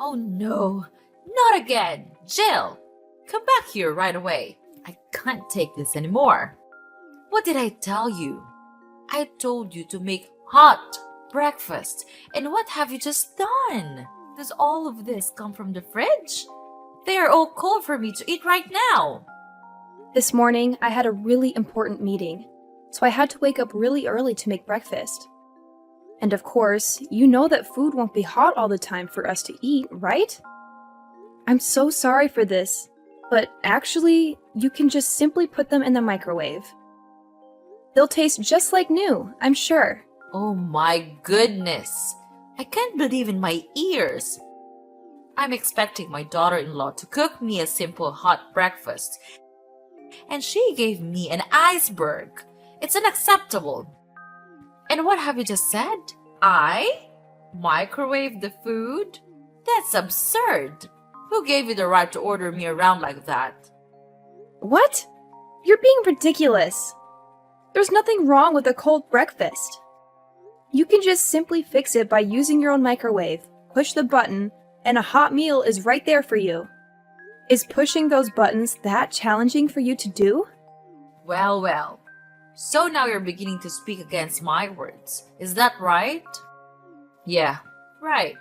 Oh no, not again! Jill, come back here right away. I can't take this anymore. What did I tell you? I told you to make hot breakfast. And what have you just done? Does all of this come from the fridge? They are all cold for me to eat right now. This morning, I had a really important meeting, so I had to wake up really early to make breakfast. And of course, you know that food won't be hot all the time for us to eat, right? I'm so sorry for this, but actually, you can just simply put them in the microwave. They'll taste just like new, I'm sure. Oh my goodness! I can't believe in my ears. I'm expecting my daughter-in-law to cook me a simple hot breakfast, and she gave me an iceberg. It's unacceptable. And what have you just said? I microwave the food? That's absurd. Who gave you the right to order me around like that? What? You're being ridiculous. There's nothing wrong with a cold breakfast. You can just simply fix it by using your own microwave, push the button, and a hot meal is right there for you. Is pushing those buttons that challenging for you to do? Well, well. So now you're beginning to speak against my words. Is that right? Yeah, right.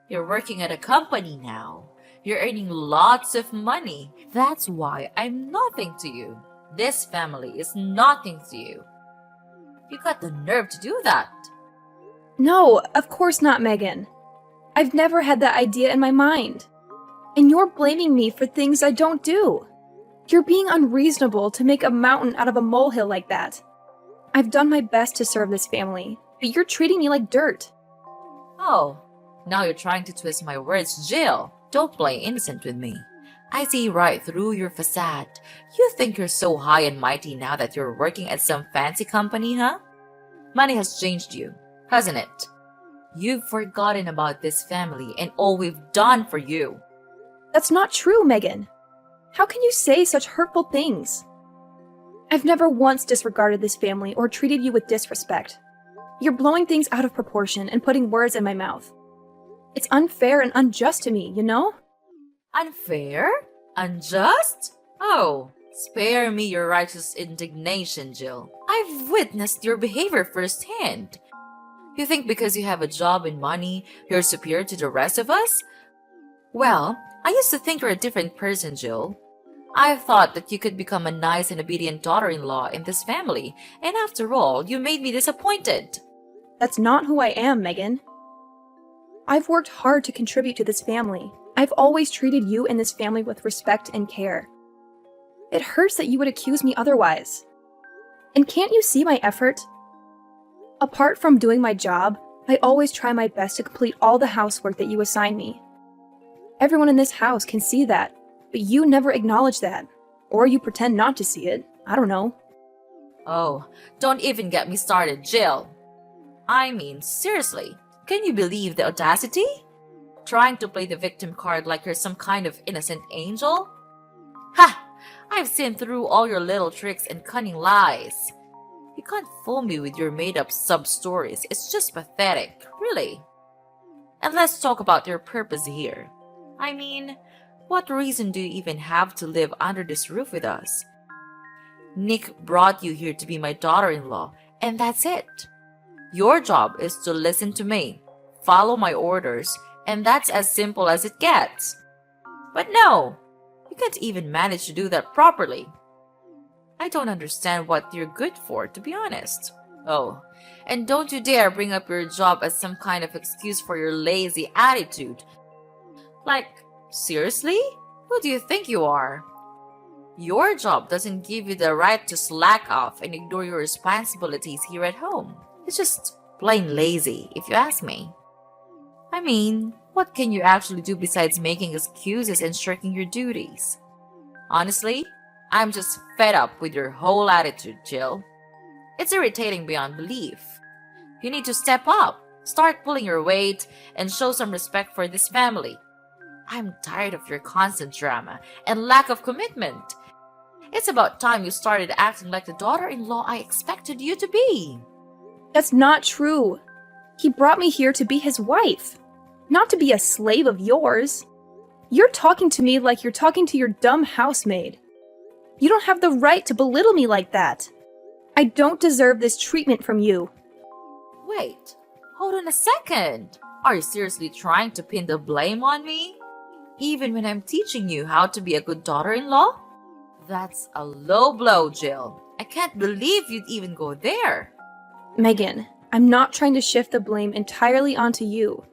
You're working at a company now. You're earning lots of money. That's why I'm nothing to you. This family is nothing to you. You got the nerve to do that. No, of course not, Megan. I've never had that idea in my mind. And you're blaming me for things I don't do. You're being unreasonable to make a mountain out of a molehill like that. I've done my best to serve this family, but you're treating me like dirt. Oh, now you're trying to twist my words, Jill. Don't play innocent with me. I see right through your facade. You think you're so high and mighty now that you're working at some fancy company, huh? Money has changed you, hasn't it? You've forgotten about this family and all we've done for you. That's not true, Megan. How can you say such hurtful things? I've never once disregarded this family or treated you with disrespect. You're blowing things out of proportion and putting words in my mouth. It's unfair and unjust to me, you know? Unfair? Unjust? Oh, spare me your righteous indignation, Jill. I've witnessed your behavior firsthand. You think because you have a job and money, you're superior to the rest of us? Well, I used to think you're a different person, Jill. I thought that you could become a nice and obedient daughter-in-law in this family, and after all, you made me disappointed. That's not who I am, Megan. I've worked hard to contribute to this family. I've always treated you and this family with respect and care. It hurts that you would accuse me otherwise. And can't you see my effort? Apart from doing my job, I always try my best to complete all the housework that you assign me. Everyone in this house can see that, but you never acknowledge that. Or you pretend not to see it. I don't know. Oh, don't even get me started, Jill. I mean, seriously, can you believe the audacity? Trying to play the victim card like you're some kind of innocent angel? Ha! I've seen through all your little tricks and cunning lies. You can't fool me with your made-up sub-stories. It's just pathetic, really. And let's talk about your purpose here. I mean, what reason do you even have to live under this roof with us? Nick brought you here to be my daughter-in-law, and that's it. Your job is to listen to me, follow my orders, and that's as simple as it gets. But no, you can't even manage to do that properly. I don't understand what you're good for, to be honest. Oh, and don't you dare bring up your job as some kind of excuse for your lazy attitude. Like, seriously? Who do you think you are? Your job doesn't give you the right to slack off and ignore your responsibilities here at home. It's just plain lazy, if you ask me. I mean, what can you actually do besides making excuses and shirking your duties? Honestly, I'm just fed up with your whole attitude, Jill. It's irritating beyond belief. You need to step up, start pulling your weight, and show some respect for this family. I'm tired of your constant drama and lack of commitment. It's about time you started acting like the daughter-in-law I expected you to be. That's not true. He brought me here to be his wife. not to be a slave of yours. You're talking to me like you're talking to your dumb housemaid. You don't have the right to belittle me like that. I don't deserve this treatment from you. Wait, hold on a second. Are you seriously trying to pin the blame on me? Even when I'm teaching you how to be a good daughter-in-law? That's a low blow, Jill. I can't believe you'd even go there. Megan, I'm not trying to shift the blame entirely onto you.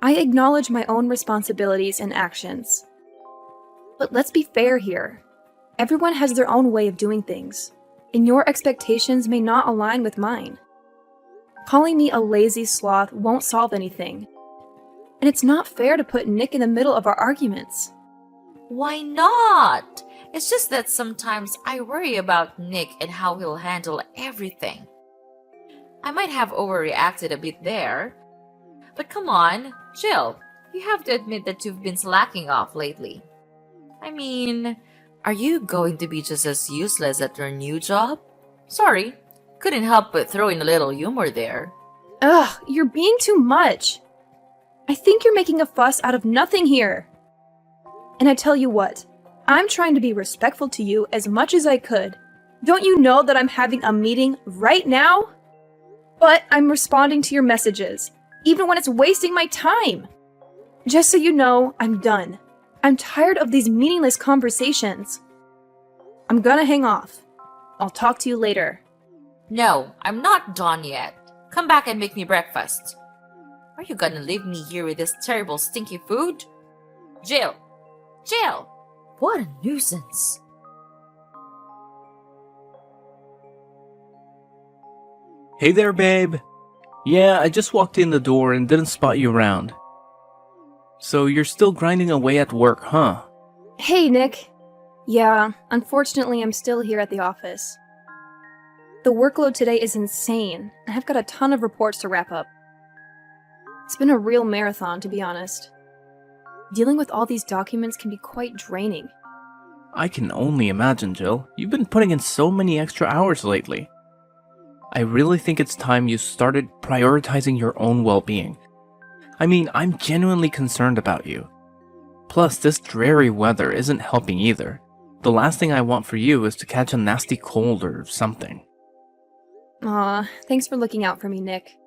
I acknowledge my own responsibilities and actions. But let's be fair here. Everyone has their own way of doing things, and your expectations may not align with mine. Calling me a lazy sloth won't solve anything. And it's not fair to put Nick in the middle of our arguments. Why not? It's just that sometimes I worry about Nick and how he'll handle everything. I might have overreacted a bit there. But come on, Jill, you have to admit that you've been slacking off lately. I mean, are you going to be just as useless at your new job? Sorry, couldn't help but throw in a little humor there. Ugh, you're being too much. I think you're making a fuss out of nothing here. And I tell you what, I'm trying to be respectful to you as much as I could. Don't you know that I'm having a meeting right now? But I'm responding to your messages, even when it's wasting my time. Just so you know, I'm done. I'm tired of these meaningless conversations. I'm gonna hang off. I'll talk to you later. No, I'm not done yet. Come back and make me breakfast. Are you gonna leave me here with this terrible stinky food? Jill! Jill! What a nuisance. Hey there, babe. Yeah, I just walked in the door and didn't spot you around. So you're still grinding away at work, huh? Hey, Nick. Yeah, unfortunately, I'm still here at the office. The workload today is insane, and I've got a ton of reports to wrap up. It's been a real marathon, to be honest. Dealing with all these documents can be quite draining. I can only imagine, Jill. You've been putting in so many extra hours lately. I really think it's time you started prioritizing your own well-being. I mean, I'm genuinely concerned about you. Plus, this dreary weather isn't helping either. The last thing I want for you is to catch a nasty cold or something. Aw, thanks for looking out for me, Nick.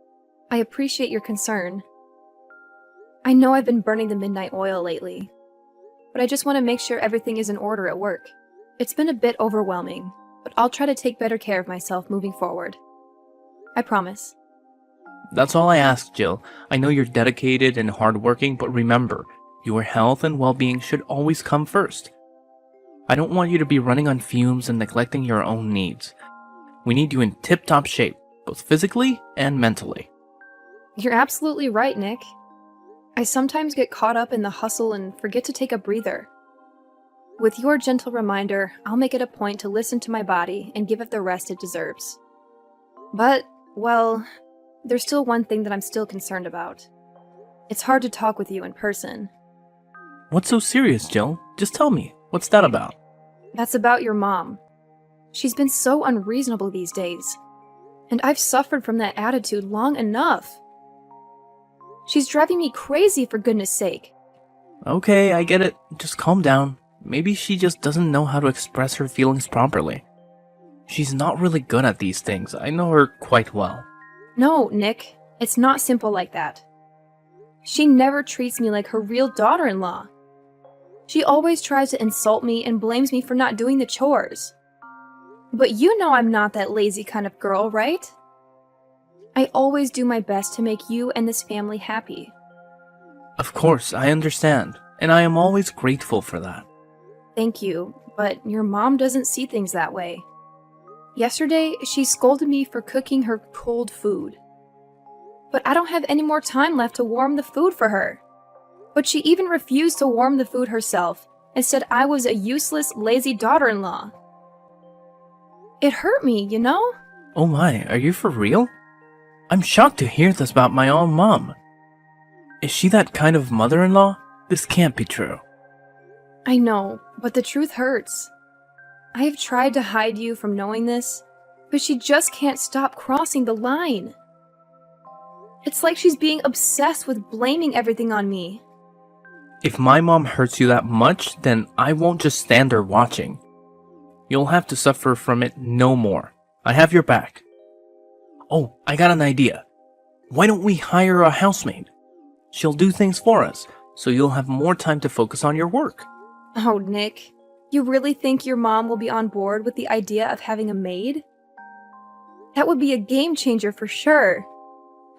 I appreciate your concern. I know I've been burning the midnight oil lately, but I just want to make sure everything is in order at work. It's been a bit overwhelming, but I'll try to take better care of myself moving forward. I promise. That's all I ask, Jill. I know you're dedicated and hardworking, but remember, your health and well-being should always come first. I don't want you to be running on fumes and neglecting your own needs. We need you in tip-top shape, both physically and mentally. You're absolutely right, Nick. I sometimes get caught up in the hustle and forget to take a breather. With your gentle reminder, I'll make it a point to listen to my body and give it the rest it deserves. But, well, there's still one thing that I'm still concerned about. It's hard to talk with you in person. What's so serious, Jill? Just tell me. What's that about? That's about your mom. She's been so unreasonable these days. And I've suffered from that attitude long enough. She's driving me crazy, for goodness sake. Okay, I get it. Just calm down. Maybe she just doesn't know how to express her feelings properly. She's not really good at these things. I know her quite well. No, Nick. It's not simple like that. She never treats me like her real daughter-in-law. She always tries to insult me and blames me for not doing the chores. But you know I'm not that lazy kind of girl, right? I always do my best to make you and this family happy. Of course, I understand, and I am always grateful for that. Thank you, but your mom doesn't see things that way. Yesterday, she scolded me for cooking her cold food. But I don't have any more time left to warm the food for her. But she even refused to warm the food herself and said I was a useless, lazy daughter-in-law. It hurt me, you know? Oh my, are you for real? I'm shocked to hear this about my own mom. Is she that kind of mother-in-law? This can't be true. I know, but the truth hurts. I have tried to hide you from knowing this, but she just can't stop crossing the line. It's like she's being obsessed with blaming everything on me. If my mom hurts you that much, then I won't just stand there watching. You'll have to suffer from it no more. I have your back. Oh, I got an idea. Why don't we hire a housemaid? She'll do things for us, so you'll have more time to focus on your work. Oh, Nick, you really think your mom will be on board with the idea of having a maid? That would be a game changer for sure.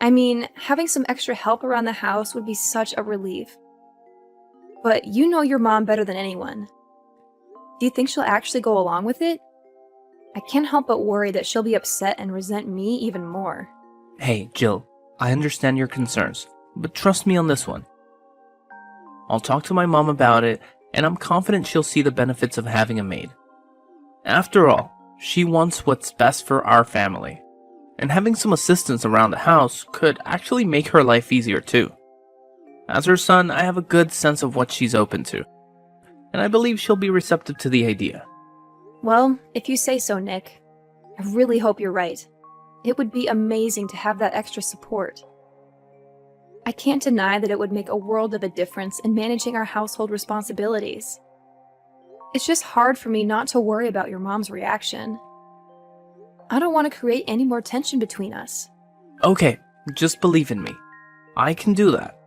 I mean, having some extra help around the house would be such a relief. But you know your mom better than anyone. Do you think she'll actually go along with it? I can't help but worry that she'll be upset and resent me even more. Hey, Jill, I understand your concerns, but trust me on this one. I'll talk to my mom about it, and I'm confident she'll see the benefits of having a maid. After all, she wants what's best for our family, and having some assistance around the house could actually make her life easier too. As her son, I have a good sense of what she's open to, and I believe she'll be receptive to the idea. Well, if you say so, Nick. I really hope you're right. It would be amazing to have that extra support. I can't deny that it would make a world of a difference in managing our household responsibilities. It's just hard for me not to worry about your mom's reaction. I don't want to create any more tension between us. Okay, just believe in me. I can do that.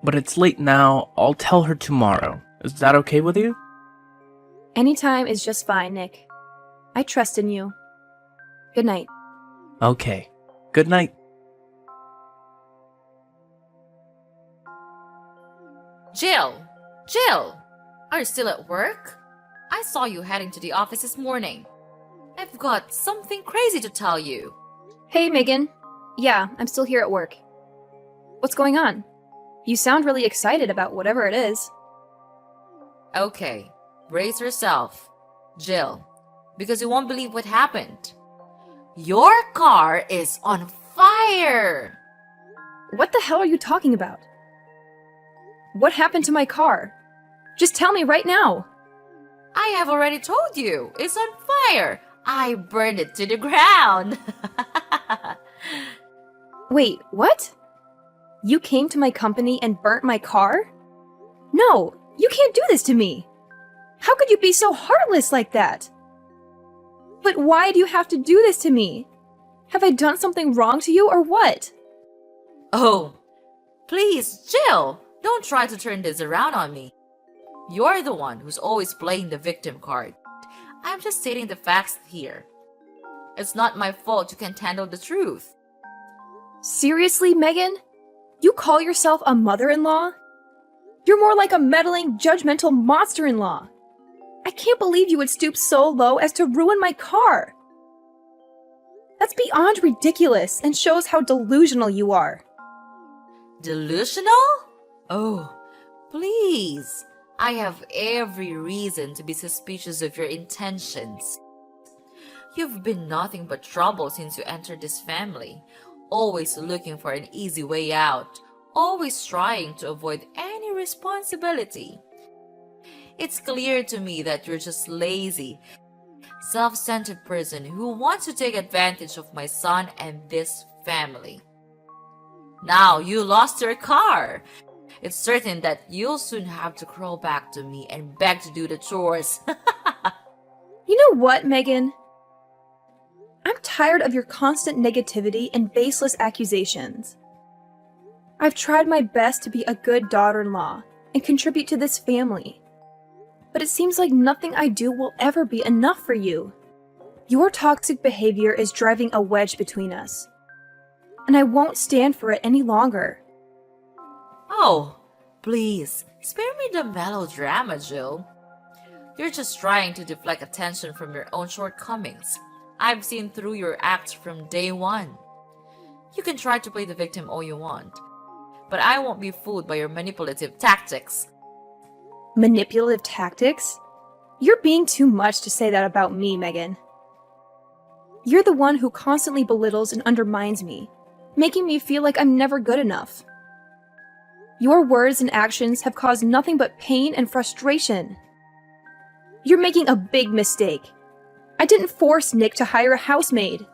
But it's late now, I'll tell her tomorrow. Is that okay with you? Anytime is just fine, Nick. I trust in you. Good night. Okay. Good night. Jill! Jill! Are you still at work? I saw you heading to the office this morning. I've got something crazy to tell you. Hey, Megan. Yeah, I'm still here at work. What's going on? You sound really excited about whatever it is. Okay, brace yourself, Jill, because you won't believe what happened. Your car is on fire! What the hell are you talking about? What happened to my car? Just tell me right now. I have already told you, it's on fire. I burned it to the ground. Wait, what? You came to my company and burnt my car? No, you can't do this to me. How could you be so heartless like that? But why do you have to do this to me? Have I done something wrong to you or what? Oh, please, Jill, don't try to turn this around on me. You're the one who's always playing the victim card. I'm just stating the facts here. It's not my fault you can't handle the truth. Seriously, Megan? You call yourself a mother-in-law? You're more like a meddling, judgmental monster-in-law. I can't believe you would stoop so low as to ruin my car. That's beyond ridiculous and shows how delusional you are. Delusional? Oh, please. I have every reason to be suspicious of your intentions. You've been nothing but trouble since you entered this family, always looking for an easy way out, always trying to avoid any responsibility. It's clear to me that you're just lazy, self-centered person who wants to take advantage of my son and this family. Now you lost your car. It's certain that you'll soon have to crawl back to me and beg to do the chores. You know what, Megan? I'm tired of your constant negativity and baseless accusations. I've tried my best to be a good daughter-in-law and contribute to this family. But it seems like nothing I do will ever be enough for you. Your toxic behavior is driving a wedge between us. And I won't stand for it any longer. Oh, please, spare me the melodrama, Jill. You're just trying to deflect attention from your own shortcomings. I've seen through your acts from day one. You can try to play the victim all you want, but I won't be fooled by your manipulative tactics. Manipulative tactics? You're being too much to say that about me, Megan. You're the one who constantly belittles and undermines me, making me feel like I'm never good enough. Your words and actions have caused nothing but pain and frustration. You're making a big mistake. I didn't force Nick to hire a housemaid.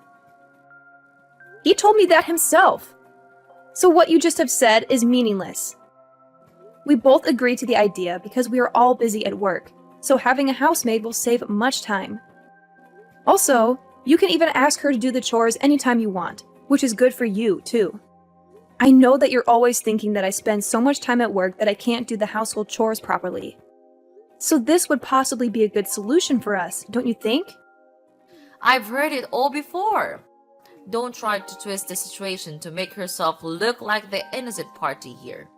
He told me that himself. So what you just have said is meaningless. We both agree to the idea because we are all busy at work, so having a housemaid will save much time. Also, you can even ask her to do the chores anytime you want, which is good for you, too. I know that you're always thinking that I spend so much time at work that I can't do the household chores properly. So this would possibly be a good solution for us, don't you think? I've heard it all before. Don't try to twist the situation to make yourself look like the innocent party here.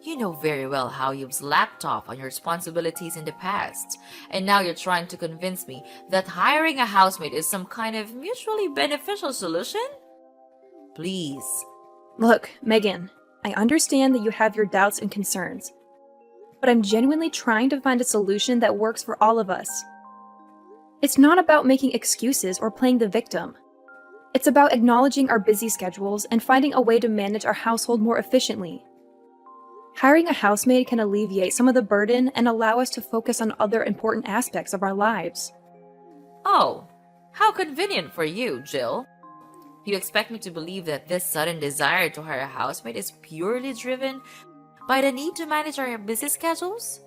You know very well how you've slacked off on your responsibilities in the past, and now you're trying to convince me that hiring a housemaid is some kind of mutually beneficial solution? Please. Look, Megan, I understand that you have your doubts and concerns, but I'm genuinely trying to find a solution that works for all of us. It's not about making excuses or playing the victim. It's about acknowledging our busy schedules and finding a way to manage our household more efficiently. Hiring a housemaid can alleviate some of the burden and allow us to focus on other important aspects of our lives. Oh, how convenient for you, Jill. You expect me to believe that this sudden desire to hire a housemaid is purely driven by the need to manage our busy schedules?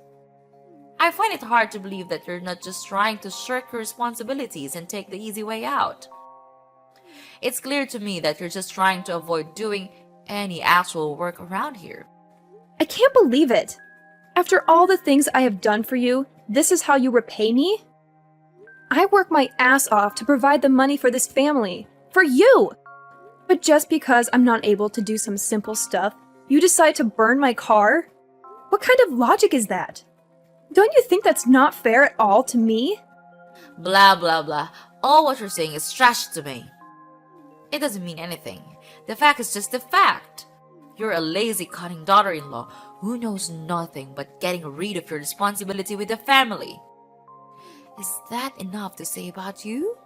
I find it hard to believe that you're not just trying to shirk your responsibilities and take the easy way out. It's clear to me that you're just trying to avoid doing any actual work around here. I can't believe it! After all the things I have done for you, this is how you repay me? I work my ass off to provide the money for this family. For you! But just because I'm not able to do some simple stuff, you decide to burn my car? What kind of logic is that? Don't you think that's not fair at all to me? Blah blah blah. All what you're saying is trash to me. It doesn't mean anything. The fact is just the fact. You're a lazy, cunning daughter-in-law who knows nothing but getting rid of your responsibility with the family. Is that enough to say about you?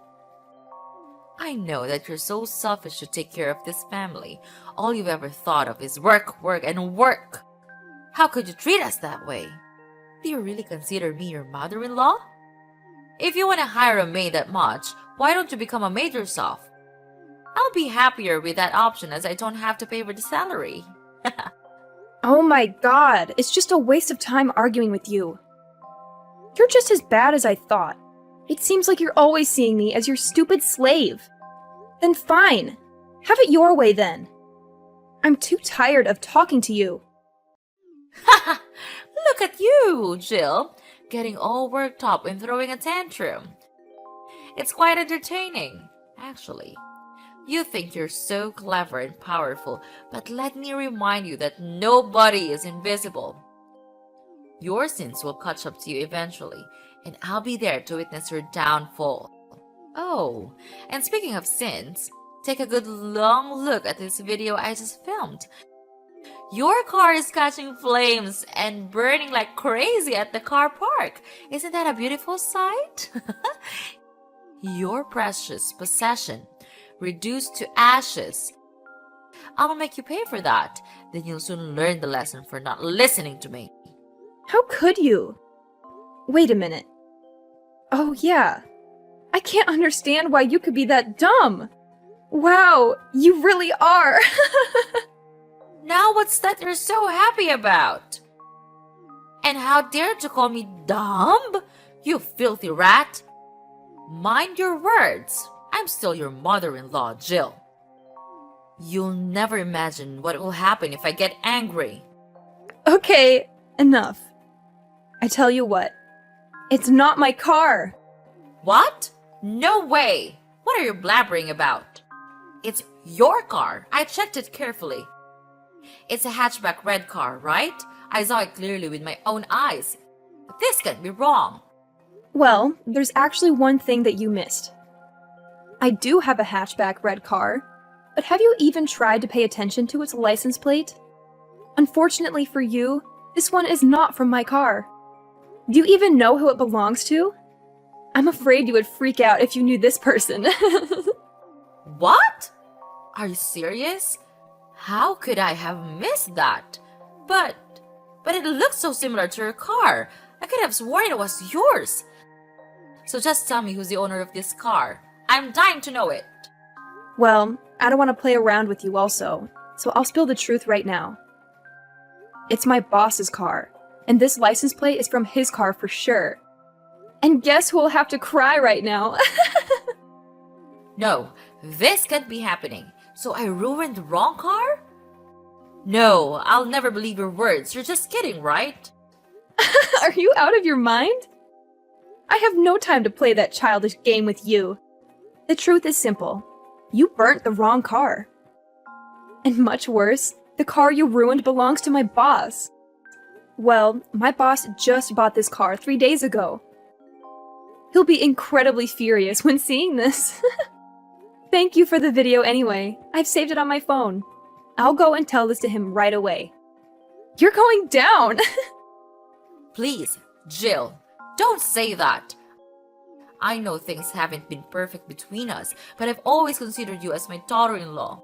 I know that you're so selfish to take care of this family. All you've ever thought of is work, work, and work. How could you treat us that way? Do you really consider me your mother-in-law? If you want to hire a maid that much, why don't you become a maid yourself? I'll be happier with that option as I don't have to pay for the salary. Oh my god, it's just a waste of time arguing with you. You're just as bad as I thought. It seems like you're always seeing me as your stupid slave. Then fine. Have it your way then. I'm too tired of talking to you. Look at you, Jill, getting all worked up and throwing a tantrum. It's quite entertaining, actually. You think you're so clever and powerful, but let me remind you that nobody is invisible. Your sins will catch up to you eventually, and I'll be there to witness your downfall. Oh, and speaking of sins, take a good long look at this video I just filmed. Your car is catching flames and burning like crazy at the car park. Isn't that a beautiful sight? Your precious possession reduced to ashes. I'll make you pay for that. Then you'll soon learn the lesson for not listening to me. How could you? Wait a minute. Oh yeah. I can't understand why you could be that dumb. Wow, you really are. Now what's that you're so happy about? And how dare you call me dumb? You filthy rat. Mind your words. I'm still your mother-in-law, Jill. You'll never imagine what will happen if I get angry. Okay, enough. I tell you what. It's not my car. What? No way. What are you blabbering about? It's your car. I checked it carefully. It's a hatchback red car, right? I saw it clearly with my own eyes. This can't be wrong. Well, there's actually one thing that you missed. I do have a hatchback red car, but have you even tried to pay attention to its license plate? Unfortunately for you, this one is not from my car. Do you even know who it belongs to? I'm afraid you would freak out if you knew this person. What? Are you serious? How could I have missed that? But it looks so similar to your car. I could have sworn it was yours. So just tell me who's the owner of this car. I'm dying to know it. Well, I don't want to play around with you also, so I'll spill the truth right now. It's my boss's car, and this license plate is from his car for sure. And guess who will have to cry right now? No, this can't be happening. So I ruined the wrong car? No, I'll never believe your words. You're just kidding, right? Are you out of your mind? I have no time to play that childish game with you. The truth is simple. You burnt the wrong car. And much worse, the car you ruined belongs to my boss. Well, my boss just bought this car 3 days ago. He'll be incredibly furious when seeing this. Thank you for the video anyway. I've saved it on my phone. I'll go and tell this to him right away. You're going down! Please, Jill, don't say that. I know things haven't been perfect between us, but I've always considered you as my daughter-in-law.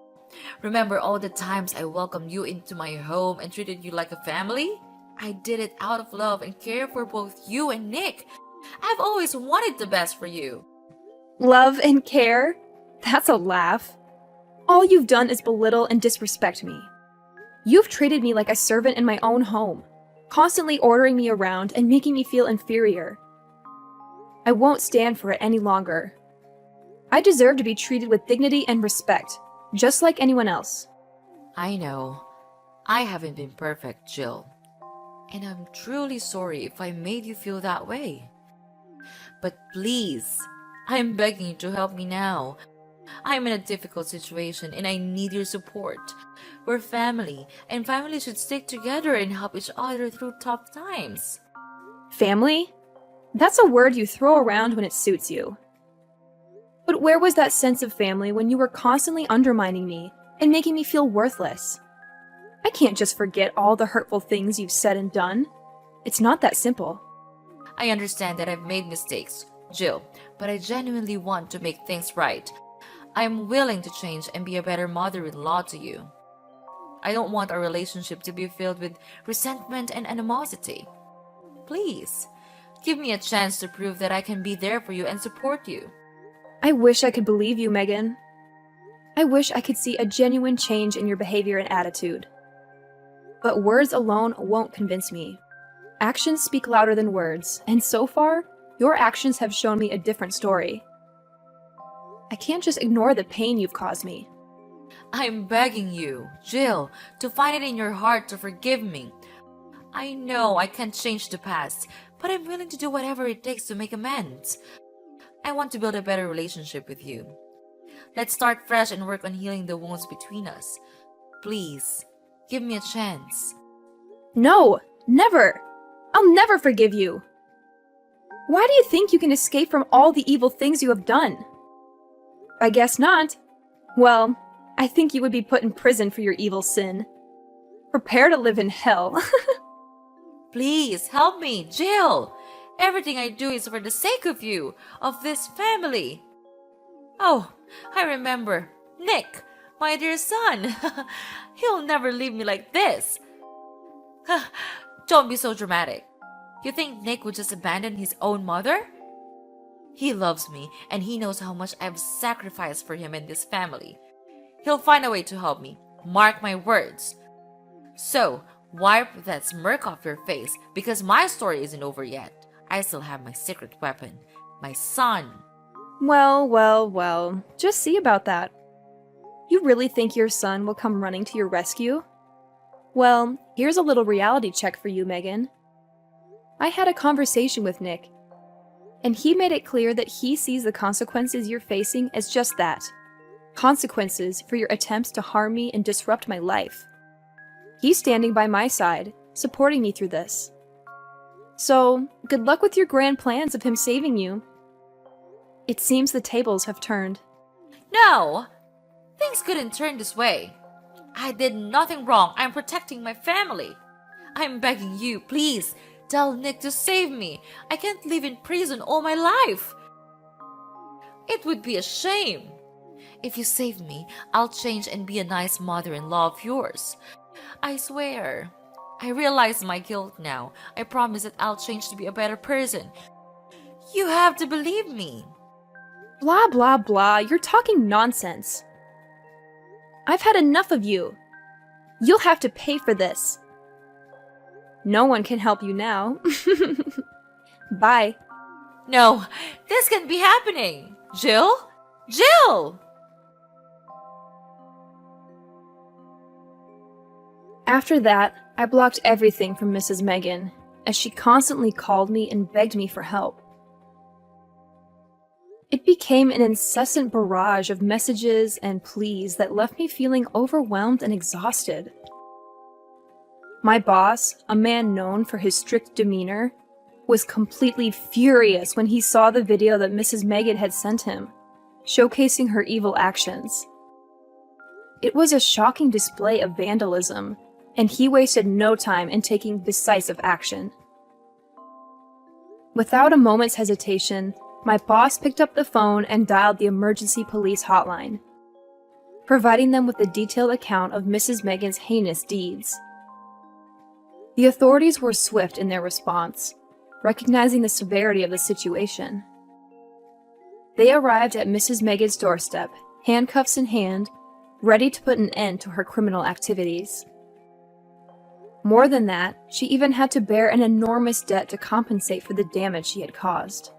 Remember all the times I welcomed you into my home and treated you like a family? I did it out of love and care for both you and Nick. I've always wanted the best for you. Love and care? That's a laugh. All you've done is belittle and disrespect me. You've treated me like a servant in my own home, constantly ordering me around and making me feel inferior. I won't stand for it any longer. I deserve to be treated with dignity and respect, just like anyone else. I know. I haven't been perfect, Jill. And I'm truly sorry if I made you feel that way. But please, I'm begging you to help me now. I'm in a difficult situation and I need your support. We're family, and family should stick together and help each other through tough times. Family? That's a word you throw around when it suits you. But where was that sense of family when you were constantly undermining me and making me feel worthless? I can't just forget all the hurtful things you've said and done. It's not that simple. I understand that I've made mistakes, Jill, but I genuinely want to make things right. I'm willing to change and be a better mother-in-law to you. I don't want our relationship to be filled with resentment and animosity. Please, give me a chance to prove that I can be there for you and support you. I wish I could believe you, Megan. I wish I could see a genuine change in your behavior and attitude. But words alone won't convince me. Actions speak louder than words, and so far, your actions have shown me a different story. I can't just ignore the pain you've caused me. I'm begging you, Jill, to find it in your heart to forgive me. I know I can't change the past, but I'm willing to do whatever it takes to make amends. I want to build a better relationship with you. Let's start fresh and work on healing the wounds between us. Please, give me a chance. No, never! I'll never forgive you! Why do you think you can escape from all the evil things you have done? I guess not. Well, I think you would be put in prison for your evil sin. Prepare to live in hell. Please, help me, Jill! Everything I do is for the sake of you, of this family. Oh, I remember. Nick, my dear son. He'll never leave me like this. Don't be so dramatic. You think Nick would just abandon his own mother? He loves me, and he knows how much I've sacrificed for him and this family. He'll find a way to help me. Mark my words. So, wipe that smirk off your face, because my story isn't over yet. I still have my secret weapon, my son. Well. Just see about that. You really think your son will come running to your rescue? Well, here's a little reality check for you, Megan. I had a conversation with Nick, and he made it clear that he sees the consequences you're facing as just that. Consequences for your attempts to harm me and disrupt my life. He's standing by my side, supporting me through this. So, good luck with your grand plans of him saving you. It seems the tables have turned. No! Things couldn't turn this way. I did nothing wrong. I'm protecting my family. I'm begging you, please, tell Nick to save me. I can't live in prison all my life. It would be a shame. If you save me, I'll change and be a nice mother-in-law of yours. I swear. I realize my guilt now. I promise that I'll change to be a better person. You have to believe me. Blah, blah, blah. You're talking nonsense. I've had enough of you. You'll have to pay for this. No one can help you now. Bye. No, this can't be happening. Jill? Jill! After that, I blocked everything from Mrs. Megan, as she constantly called me and begged me for help. It became an incessant barrage of messages and pleas that left me feeling overwhelmed and exhausted. My boss, a man known for his strict demeanor, was completely furious when he saw the video that Mrs. Megan had sent him, showcasing her evil actions. It was a shocking display of vandalism, and he wasted no time in taking decisive action. Without a moment's hesitation, my boss picked up the phone and dialed the emergency police hotline, providing them with a detailed account of Mrs. Megan's heinous deeds. The authorities were swift in their response, recognizing the severity of the situation. They arrived at Mrs. Megan's doorstep, handcuffs in hand, ready to put an end to her criminal activities. More than that, she even had to bear an enormous debt to compensate for the damage she had caused.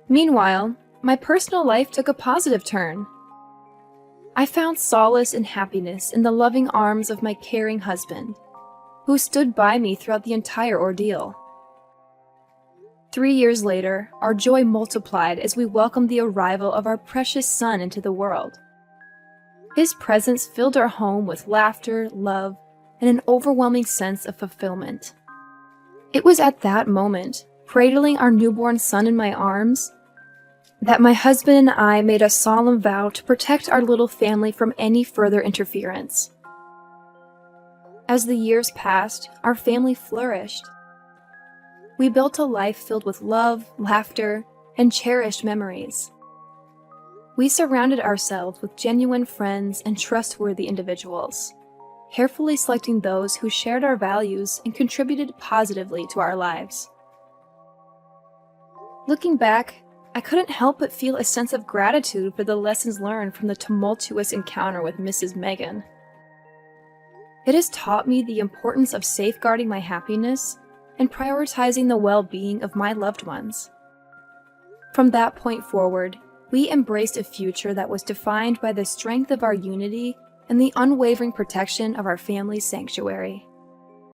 Meanwhile, my personal life took a positive turn. I found solace and happiness in the loving arms of my caring husband, who stood by me throughout the entire ordeal. 3 years later, our joy multiplied as we welcomed the arrival of our precious son into the world. His presence filled our home with laughter, love, and an overwhelming sense of fulfillment. It was at that moment, cradling our newborn son in my arms, that my husband and I made a solemn vow to protect our little family from any further interference. As the years passed, our family flourished. We built a life filled with love, laughter, and cherished memories. We surrounded ourselves with genuine friends and trustworthy individuals, carefully selecting those who shared our values and contributed positively to our lives. Looking back, I couldn't help but feel a sense of gratitude for the lessons learned from the tumultuous encounter with Mrs. Megan. It has taught me the importance of safeguarding my happiness and prioritizing the well-being of my loved ones. From that point forward, we embraced a future that was defined by the strength of our unity and the unwavering protection of our family's sanctuary.